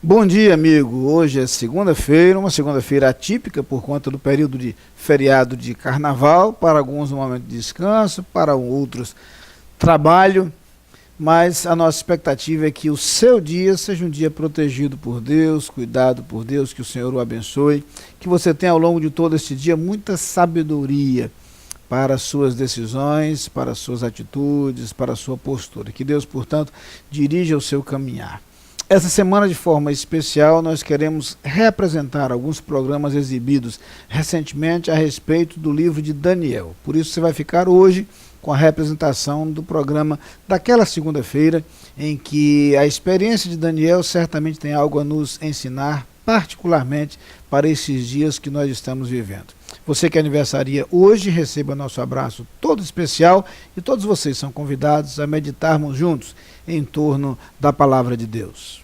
Bom dia, amigo. Hoje é segunda-feira, uma segunda-feira atípica por conta do período de feriado de carnaval, para alguns um momento de descanso, para outros trabalho, mas a nossa expectativa é que o seu dia seja um dia protegido por Deus, cuidado por Deus, que o Senhor o abençoe, que você tenha ao longo de todo este dia muita sabedoria para as suas decisões, para as suas atitudes, para a sua postura. Que Deus, portanto, dirija o seu caminhar. Essa semana, de forma especial, nós queremos reapresentar alguns programas exibidos recentemente a respeito do livro de Daniel. Por isso você vai ficar hoje com a representação do programa daquela segunda-feira, em que a experiência de Daniel certamente tem algo a nos ensinar, particularmente para esses dias que nós estamos vivendo. Você que aniversaria hoje, receba nosso abraço todo especial e todos vocês são convidados a meditarmos juntos em torno da palavra de Deus.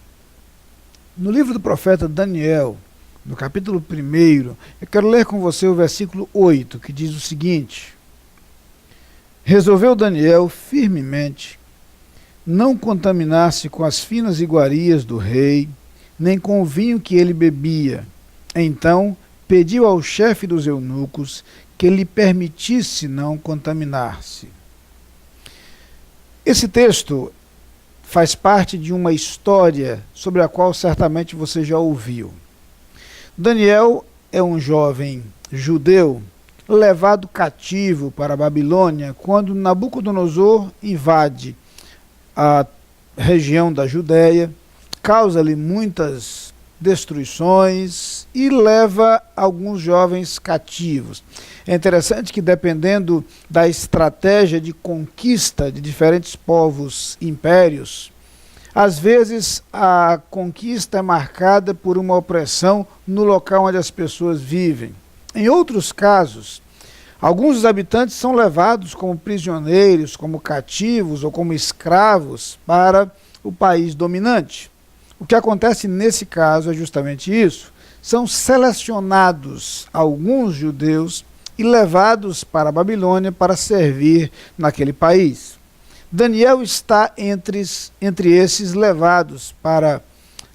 No livro do profeta Daniel, no capítulo 1, eu quero ler com você o versículo 8, que diz o seguinte: Resolveu Daniel firmemente não contaminar-se com as finas iguarias do rei, nem com o vinho que ele bebia. Então pediu ao chefe dos eunucos que lhe permitisse não contaminar-se. Esse texto faz parte de uma história sobre a qual certamente você já ouviu. Daniel é um jovem judeu levado cativo para a Babilônia quando Nabucodonosor invade a região da Judéia, causa-lhe muitas destruições e leva alguns jovens cativos. É interessante que, dependendo da estratégia de conquista de diferentes povos, impérios, às vezes a conquista é marcada por uma opressão no local onde as pessoas vivem. Em outros casos, alguns dos habitantes são levados como prisioneiros, como cativos ou como escravos para o país dominante. O que acontece nesse caso é justamente isso. São selecionados alguns judeus e levados para a Babilônia para servir naquele país. Daniel está entre esses levados para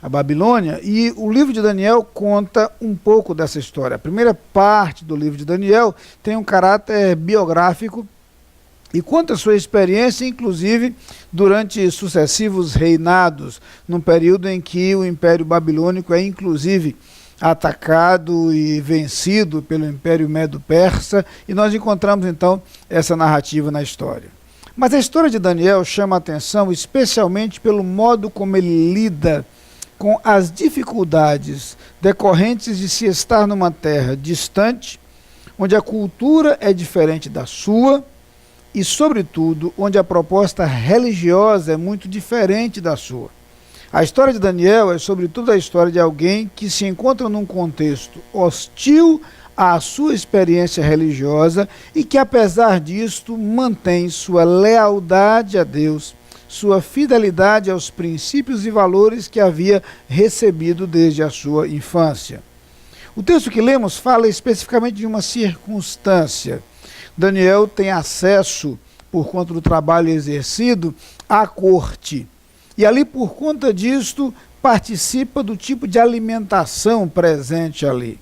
a Babilônia, e o livro de Daniel conta um pouco dessa história. A primeira parte do livro de Daniel tem um caráter biográfico e conta a sua experiência, inclusive, durante sucessivos reinados, num período em que o Império Babilônico é, inclusive, atacado e vencido pelo Império Medo-Persa, e nós encontramos, então, essa narrativa na história. Mas a história de Daniel chama a atenção especialmente pelo modo como ele lida com as dificuldades decorrentes de se estar numa terra distante, onde a cultura é diferente da sua, e, sobretudo, onde a proposta religiosa é muito diferente da sua. A história de Daniel é, sobretudo, a história de alguém que se encontra num contexto hostil à sua experiência religiosa e que, apesar disto, mantém sua lealdade a Deus, sua fidelidade aos princípios e valores que havia recebido desde a sua infância. O texto que lemos fala especificamente de uma circunstância. Daniel tem acesso, por conta do trabalho exercido, à corte. E ali, por conta disto, participa do tipo de alimentação presente ali.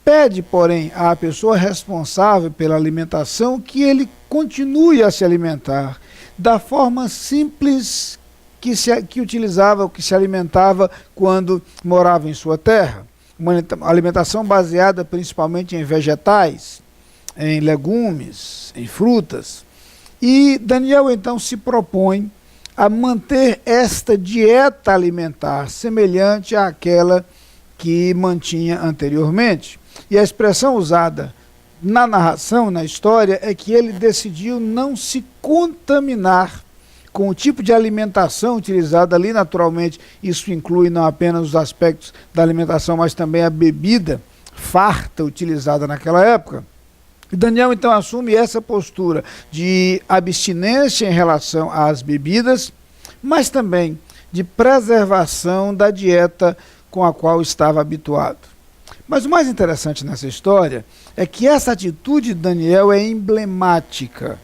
Pede, porém, à pessoa responsável pela alimentação que ele continue a se alimentar da forma simples que utilizava, que se alimentava quando morava em sua terra. Uma alimentação baseada principalmente em vegetais, em legumes, em frutas. E Daniel então se propõe a manter esta dieta alimentar semelhante àquela que mantinha anteriormente. E a expressão usada na narração, na história, é que ele decidiu não se contaminar com o tipo de alimentação utilizada ali. Naturalmente, isso inclui não apenas os aspectos da alimentação, mas também a bebida farta utilizada naquela época. E Daniel então assume essa postura de abstinência em relação às bebidas, mas também de preservação da dieta com a qual estava habituado. Mas o mais interessante nessa história é que essa atitude de Daniel é emblemática.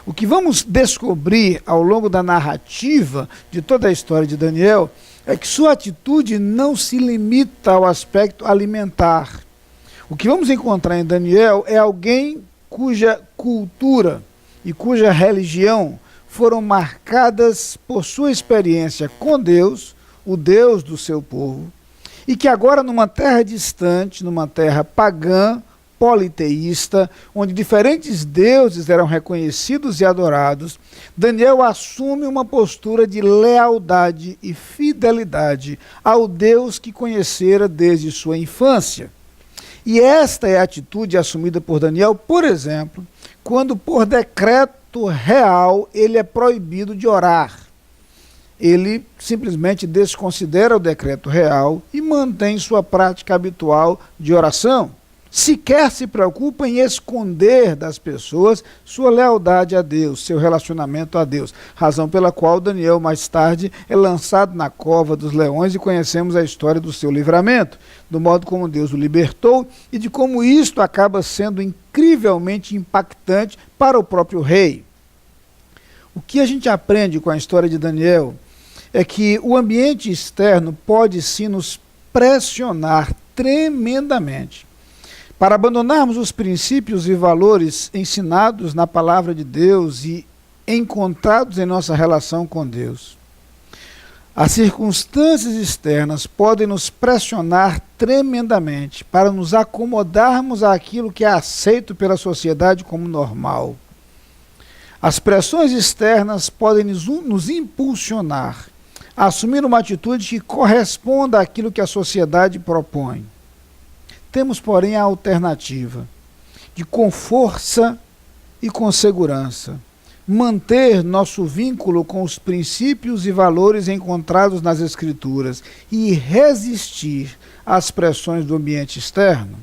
O que vamos descobrir ao longo da narrativa de toda a história de Daniel é que sua atitude não se limita ao aspecto alimentar. O que vamos encontrar em Daniel é alguém cuja cultura e cuja religião foram marcadas por sua experiência com Deus, o Deus do seu povo, e que agora numa terra distante, numa terra pagã, politeísta, onde diferentes deuses eram reconhecidos e adorados, Daniel assume uma postura de lealdade e fidelidade ao Deus que conhecera desde sua infância. E esta é a atitude assumida por Daniel, por exemplo, quando por decreto real ele é proibido de orar. Ele simplesmente desconsidera o decreto real e mantém sua prática habitual de oração. Sequer se preocupa em esconder das pessoas sua lealdade a Deus, seu relacionamento a Deus, razão pela qual Daniel mais tarde é lançado na cova dos leões e conhecemos a história do seu livramento, do modo como Deus o libertou e de como isto acaba sendo incrivelmente impactante para o próprio rei. O que a gente aprende com a história de Daniel é que o ambiente externo pode sim nos pressionar tremendamente para abandonarmos os princípios e valores ensinados na palavra de Deus e encontrados em nossa relação com Deus. As circunstâncias externas podem nos pressionar tremendamente para nos acomodarmos àquilo que é aceito pela sociedade como normal. As pressões externas podem nos impulsionar a assumir uma atitude que corresponda àquilo que a sociedade propõe. Temos, porém, a alternativa de, com força e com segurança, manter nosso vínculo com os princípios e valores encontrados nas Escrituras e resistir às pressões do ambiente externo.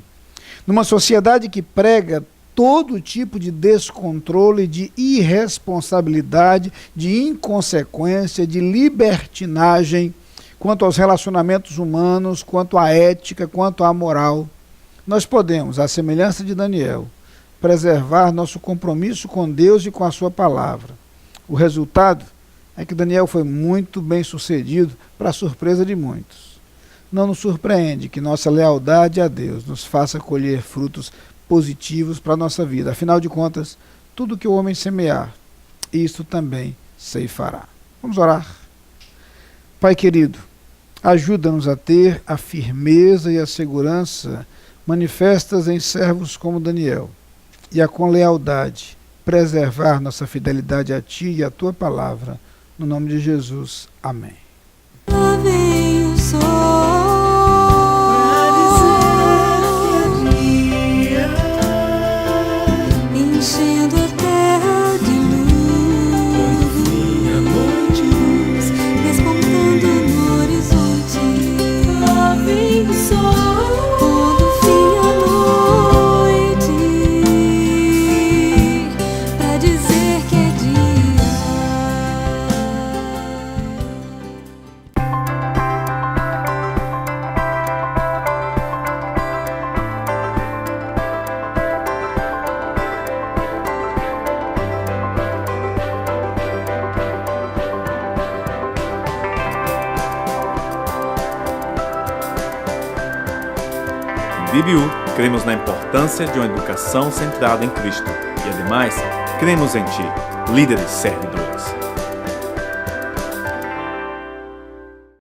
Numa sociedade que prega todo tipo de descontrole, de irresponsabilidade, de inconsequência, de libertinagem quanto aos relacionamentos humanos, quanto à ética, quanto à moral, nós podemos, à semelhança de Daniel, preservar nosso compromisso com Deus e com a sua palavra. O resultado é que Daniel foi muito bem sucedido, para a surpresa de muitos. Não nos surpreende que nossa lealdade a Deus nos faça colher frutos positivos para a nossa vida. Afinal de contas, tudo que o homem semear, isto também ceifará. Vamos orar. Pai querido, ajuda-nos a ter a firmeza e a segurança manifestas em servos como Daniel, e a com lealdade preservar nossa fidelidade a Ti e a Tua palavra. No nome de Jesus. Amém. Lá vem o sol enchendo a terra de luz, Vinha a noite, despontando no horizonte. Lá vem o sol quando vinha a noite, pra dizer que é dia. Em BBU, cremos na importância de uma educação centrada em Cristo e, ademais, cremos em Ti, líderes servidores.